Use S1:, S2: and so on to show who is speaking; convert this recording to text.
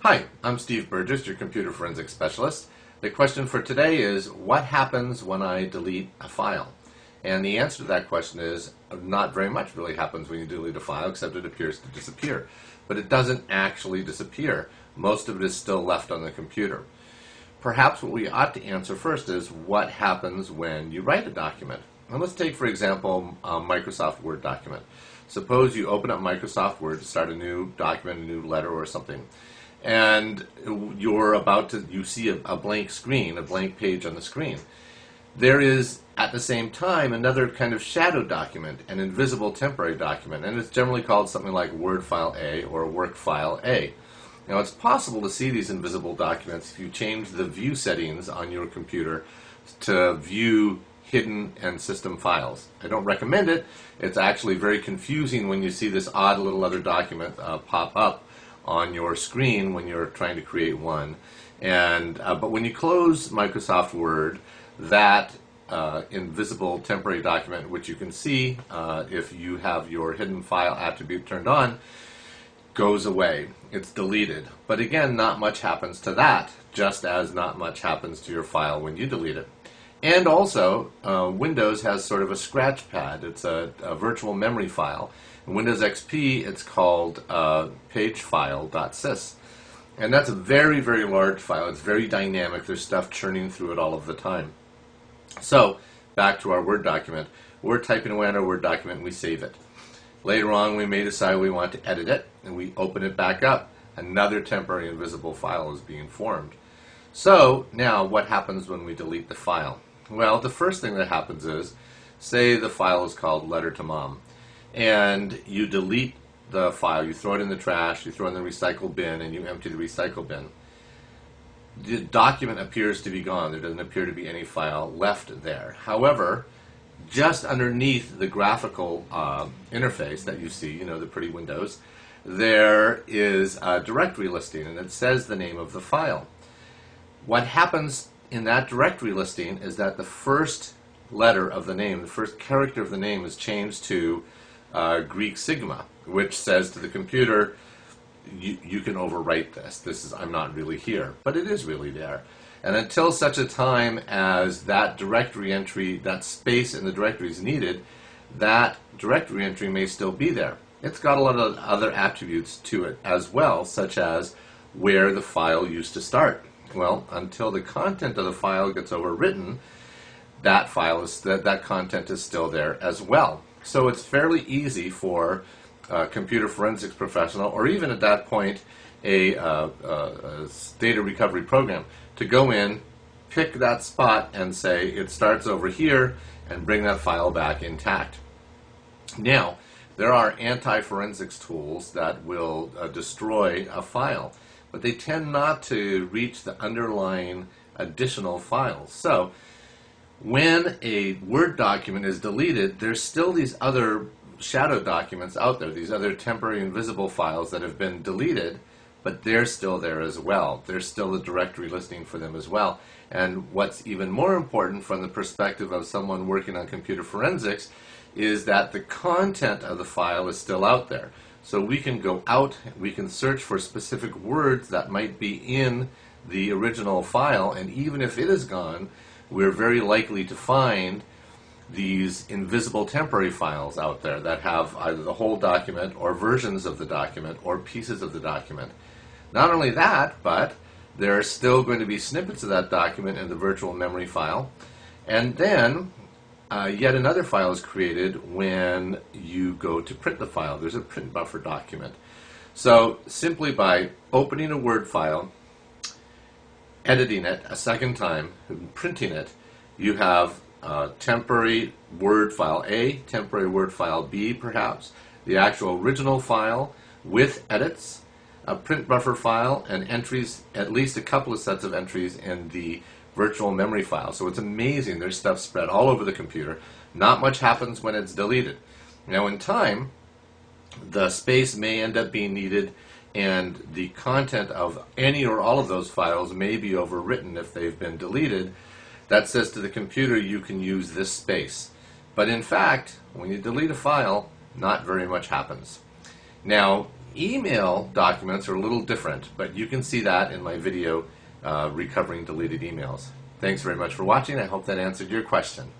S1: Hi, I'm Steve Burgess, your computer forensics specialist. The question for today is, what happens when I delete a file? And the answer to that question is, not very much really happens when you delete a file, except it appears to disappear. But it doesn't actually disappear. Most of it is still left on the computer. Perhaps what we ought to answer first is, what happens when you write a document? And let's take, for example, a Microsoft Word document. Suppose you open up Microsoft Word to start a new document, a new letter or something. And you see a blank screen, a blank page on the screen. There is, at the same time, another kind of shadow document, an invisible temporary document, and it's generally called something like Word File A or Work File A. Now, it's possible to see these invisible documents if you change the view settings on your computer to view hidden and system files. I don't recommend it. It's actually very confusing when you see this odd little other document pop up on your screen when you're trying to create one. But when you close Microsoft Word, that invisible temporary document, which you can see if you have your hidden file attribute turned on, goes away. It's deleted. But again, not much happens to that, just as not much happens to your file when you delete it. And also, Windows has sort of a scratch pad. It's a virtual memory file. In Windows XP, it's called pagefile.sys. And that's a very, very large file. It's very dynamic. There's stuff churning through it all of the time. So, back to our Word document. We're typing away on our Word document and we save it. Later on, we may decide we want to edit it, and we open it back up. Another temporary invisible file is being formed. So, now what happens when we delete the file? Well, the first thing that happens is, say the file is called Letter to Mom, and you delete the file, you throw it in the trash, you throw it in the recycle bin, and you empty the recycle bin. The document appears to be gone. There doesn't appear to be any file left there. However, just underneath the graphical interface that you see, you know, the pretty windows, there is a directory listing, and it says the name of the file. What happens in that directory listing is that the first letter of the name, the first character of the name, is changed to Greek sigma, which says to the computer, you can overwrite this. I'm not really here, but it is really there. And until such a time as that directory entry, that space in the directory is needed, that directory entry may still be there. It's got a lot of other attributes to it as well, such as where the file used to start. Well, until the content of the file gets overwritten, that content is still there as well. So it's fairly easy for a computer forensics professional, or even at that point a data recovery program, to go in, pick that spot, and say it starts over here, and bring that file back intact. Now, there are anti-forensics tools that will destroy a file, but they tend not to reach the underlying additional files. So, when a Word document is deleted, there's still these other shadow documents out there, these other temporary invisible files that have been deleted, but they're still there as well. There's still a directory listing for them as well. And what's even more important from the perspective of someone working on computer forensics is that the content of the file is still out there. So we can go out, we can search for specific words that might be in the original file, and even if it is gone, we're very likely to find these invisible temporary files out there that have either the whole document or versions of the document or pieces of the document. Not only that, but there are still going to be snippets of that document in the virtual memory file, and then yet another file is created when you go to print the file. There's a print buffer document. So simply by opening a Word file, editing it a second time, and printing it, you have temporary Word file A, temporary Word file B perhaps, the actual original file with edits, a print buffer file, and entries, at least a couple of sets of entries in the virtual memory file. So it's amazing. There's stuff spread all over the computer. Not much happens when it's deleted. Now in time, the space may end up being needed, and the content of any or all of those files may be overwritten if they've been deleted. That says to the computer, you can use this space. But in fact, when you delete a file, not very much happens. Now, Email documents are a little different, but you can see that in my video, Recovering Deleted Emails. Thanks very much for watching. I hope that answered your question.